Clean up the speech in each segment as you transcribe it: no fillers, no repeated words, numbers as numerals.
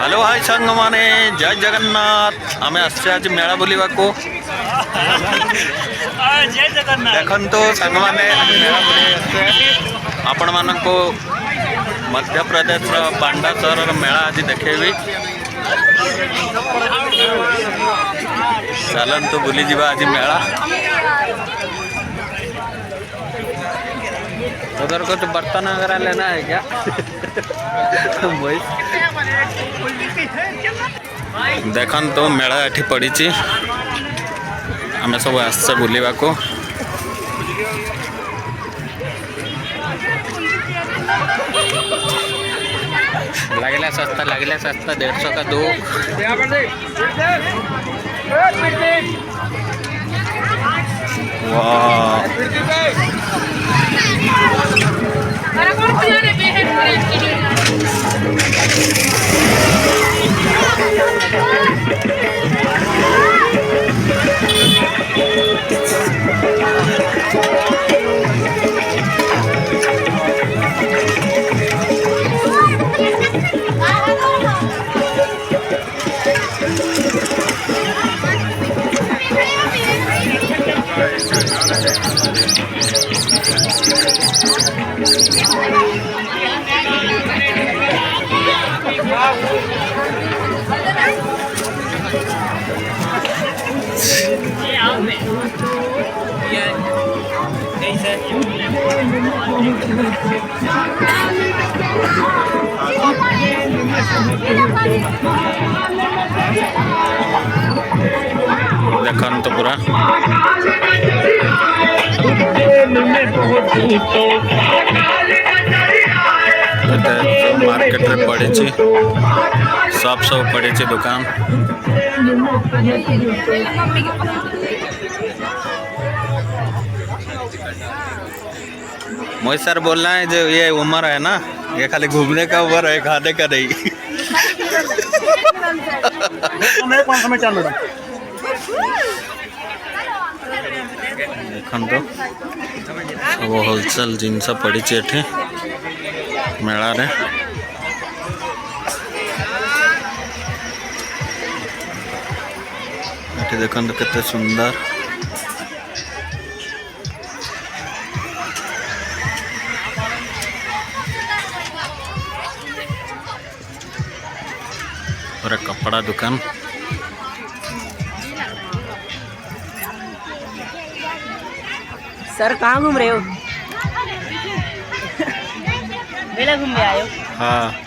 Hello hi सांग माने जय जगन्नाथ आमे आसছে आज मेला बुलिबाको जय जगन्नाथ देखंतो सांग माने मेला बुली आसছে आपण मानको मध्य प्रदेश रो बांडा शहर रो मेला आज देखेबी चलंतु बुली जीवा आज मेला उधर कुछ बर्तन वगैरह लेना है क्या देखन तो मेला एठी पड़ी आम सब आसचे बुलवा को लगला सस्ता 150 का 2 वाह देखन तो पूरा मार्केट रे पड़ी सब पड़ी दुकान मोहित सर बोलना है जो ये उम्र है ना ये खाली घूमने का उम्र है खाने का नहीं कौन समय चालू है देखन तो सब होलसेल जिनस पड़ी एठी मेला रे एठी देखन तो कितने सुंदर पूरा कपड़ा दुकान सर कहाँ घूम रहे हो? मेला घूमने आए हो? हाँ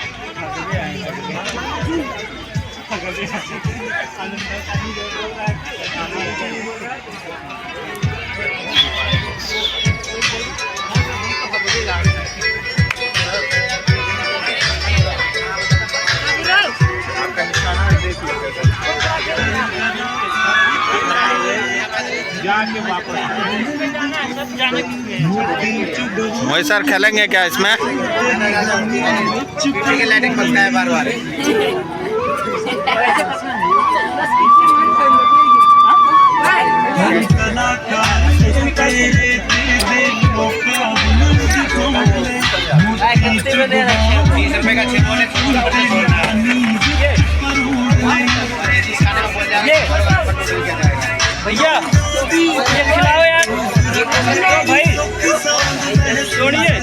मोहित सर खेलेंगे क्या इसमें? लाइटिंग बजता है बार-बार भैया ये खिलाओ यार भाई छोड़िए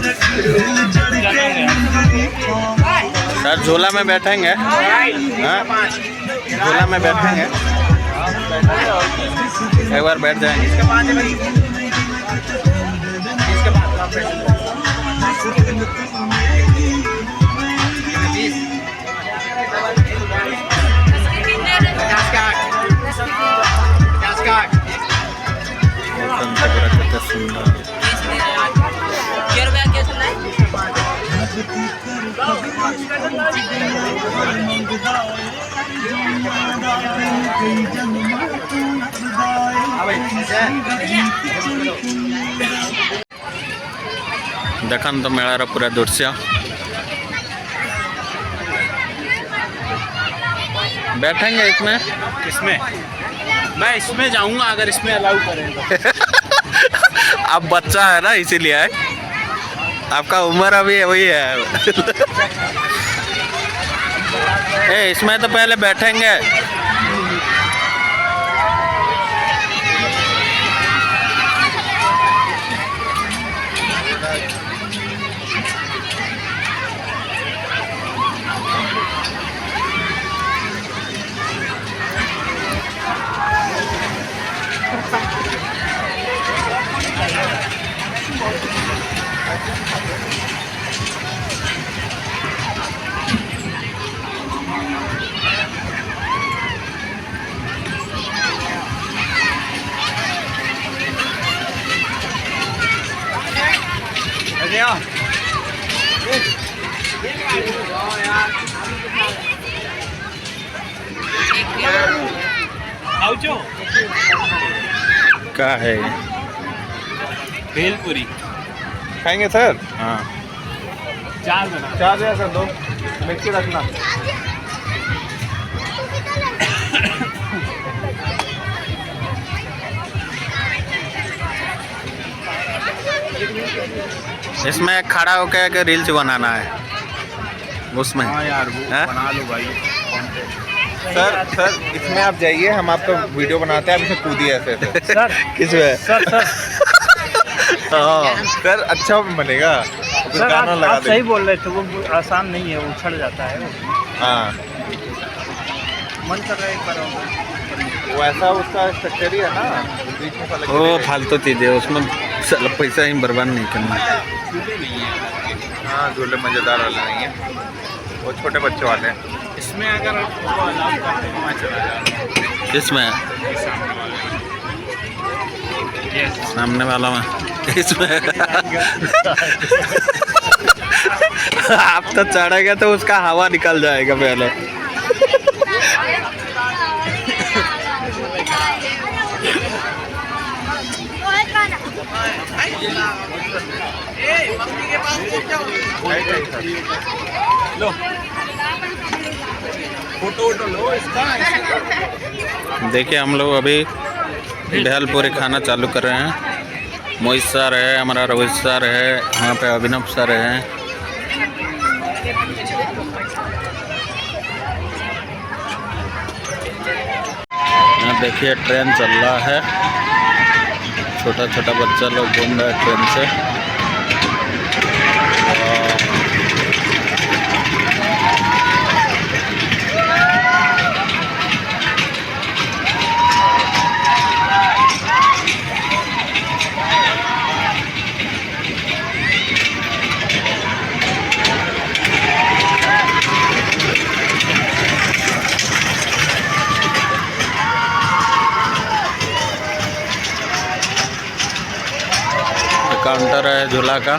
सर झूला में बैठेंगे हाँ झूला में बैठेंगे एक बार बैठ जाएंगे सुंदर देखन तो मेलार पूरा दृश्य बैठेंगे इसमें किसमें मैं इसमें जाऊंगा अगर इसमें अलाउ करें तो आप बच्चा है ना इसीलिए है आपका उम्र अभी वही है इसमें तो पहले बैठेंगे। क्या है भेलपुरी खाएंगे सर? हाँ 4 देना। 4 दे सर, 2 मिक्सी रखना। इसमें खड़ा होकर के रील्स बनाना है उसमें। हाँ यार वो हाँ? बना लो भाई। सर इसमें आप जाइए, हम आपका वीडियो बनाते हैं, आप इसे कूदिए ऐसे ऐसे। सर किसमें? सर हाँ सर, अच्छा बनेगा। कुछ सर गाना लगा आप सही देंगे। बोल रहे थे, वो आसान नहीं है, वो उछड़ जाता है वो। हाँ मन कर रहा है एक बार और। वो ऐसा उसका स्ट्रक्चर ही है ना, बीच में सा लगे वो रहेगा। फालतू चीज़ें उसमें साला पैसा ही बर्बाद नहीं करना। हाँ झूले मज़ेदार वाले नहीं है, वो छोटे बच्चों वाले हैं। इसमें अगर वो अलाउ करते हैं, वहाँ चला जाए इसमें सामने वाला में इसमें आप तो चढ़ेगा तो उसका हवा निकल जाएगा पहले। लो फोटो लो इसका। देखिए हम लोग अभी भेलपुरी खाना चालू कर रहे हैं। मोहित सर है, हमारा रोहित सर है, यहाँ पे अभिनव सर है। यहाँ देखिए ट्रेन चल रहा है, छोटा छोटा बच्चा लोग घूम रहा है ट्रेन से। काउंटर है झूला का।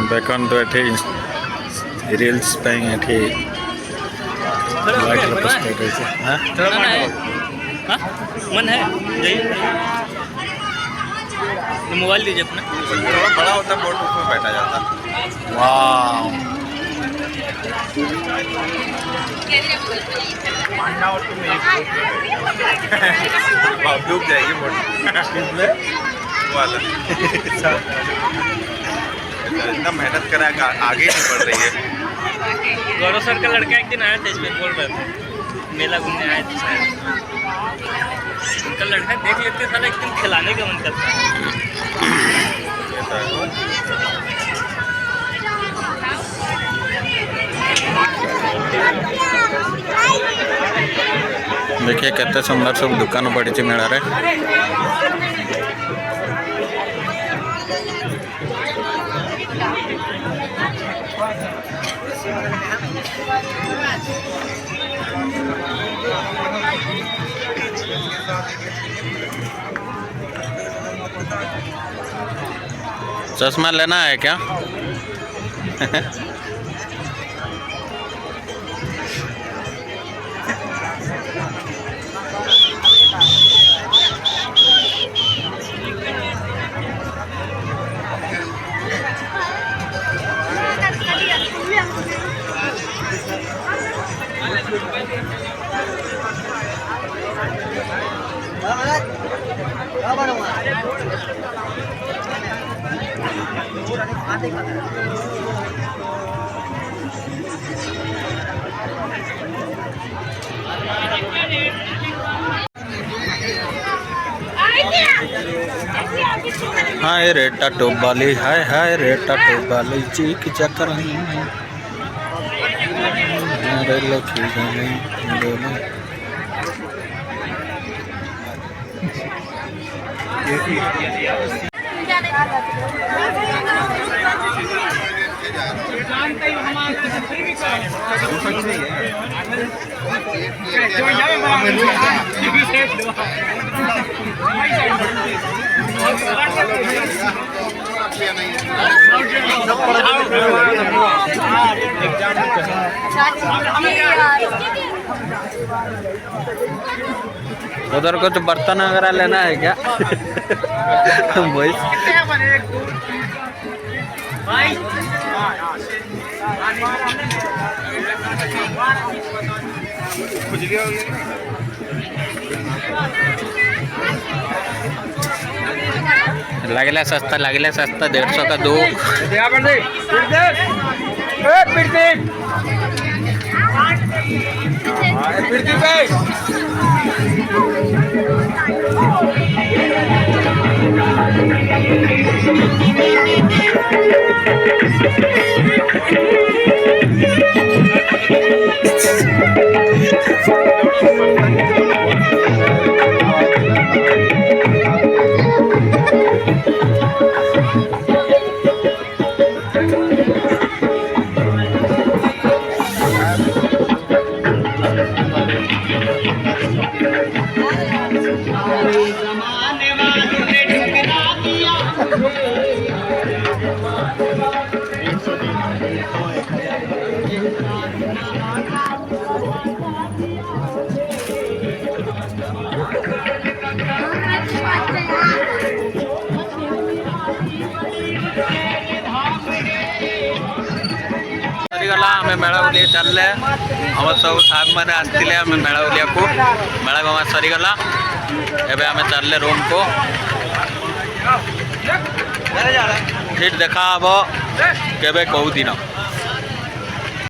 बेकन तो एठी रील्स पे एठी लाइट लपस कर रही थी। हाँ मन है मोबाइल दीजिए अपना। थोड़ा बड़ा होता है बोर्ड, उसमें बैठा जाता। वाह आप डूब जाएगी बोर्ड वाला। इतना मेहनत करा, आगे नहीं बढ़ रही है। गौरव सर का लड़का एक दिन आया था, इसमें बोल रहे थे मेला घूमने आए थे शायद। उनका लड़का देख लेते साला एक दिन खिलाने का मन करता है। देखिए कितने सुंदर सब दुकान पड़ी मेला रे। चश्मा लेना है क्या? हाय रे टटो बाली, हाय रे टटो बाली, चीक चक्कर रे लखी जाने। उधर कुछ बर्तन वगैरह लेना है क्या? वही लगला सस्ता, 150 का 2। आम मेला बुलिए चलले हम सब साग मैंने आसते आम मेला बुलिया को मेला गमा सरीगला एबे आम चलले रूम को फिर देखा हम केबे कौ दिन।